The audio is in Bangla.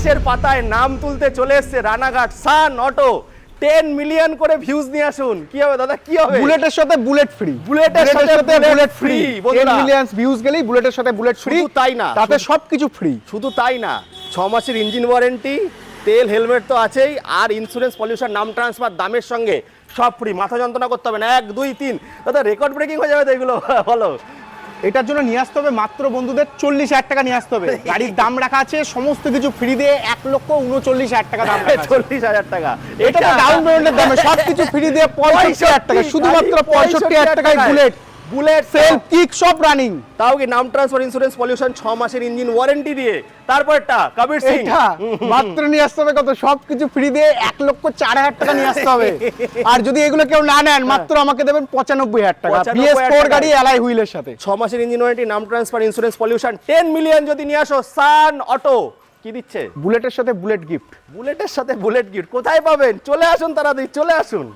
ইতিহাসের পাতায় নাম তুলতে চলে এসছে রানাঘাট সান অটো। 10 মিলিয়ন করে ভিউজ নিয়ে আসুন। কি হবে দাদা, কি হবে? বুলেটের সাথে বুলেট ফ্রি, বুলেটের সাথে বুলেট ফ্রি। 10 মিলিয়ন ভিউজ গেলেই বুলেটের সাথে বুলেট ফ্রি। শুধু তাই না, তাতে সবকিছু ফ্রি। শুধু তাই না, 6 মাসের ইঞ্জিন ওয়ারেন্টি, তেল হেলমেট তো আছেই, আর ইন্স্যুরেন্স পলিউশন নাম ট্রান্সফার দামের সঙ্গে সব ফ্রি। মাথা যন্ত্রণা করতে হবে না। 1 2 3 দাদা রেকর্ড ব্রেকিং হয়ে যাবে তো এগুলো। বলো। এটার জন্য নিয়ে আসতে হবে মাত্র বন্ধুদের 40,000 টাকা নিয়ে আসতে হবে। গাড়ির দাম রাখা আছে সমস্ত কিছু ফ্রি দিয়ে 1,39,000 টাকা দাম রাখা আছে। 40,000 টাকা এটা তো ডাউন পেমেন্টের দামে সবকিছু ফ্রি দিয়ে 65,000 টাকা, শুধুমাত্র 65,000 টাকায় বুলেট সেলফ কিক সব রানিং। তাও কি নাম ট্রান্সফার ইন্স্যুরেন্স পলিউশন 6 মাসের ইঞ্জিন ওয়ারেন্টি দিয়ে। তারপরটা কবির সিং এটা মাত্র নিয়ে আসতে হবে কত, সবকিছু ফ্রি দিয়ে 1,04,000 টাকা নিয়ে আসতে হবে। আর যদি এগুলো কেউ না নেন মাত্র আমাকে দেবেন 95,000 টাকা BS4 গাড়ি অ্যালাই হুইলের সাথে। 6 মাসের ইঞ্জিন ওয়ারেন্টি, নাম ট্রান্সফার ইন্স্যুরেন্স পলিউশন, 10 মিলিয়ন যদি নিয়ে আসো সান অটো কি দিচ্ছে? বুলেটের সাথে বুলেট গিফট। বুলেটের সাথে বুলেট গিফট কোথায় পাবেন? চলে আসুন তাড়াতাড়ি, চলে আসুন।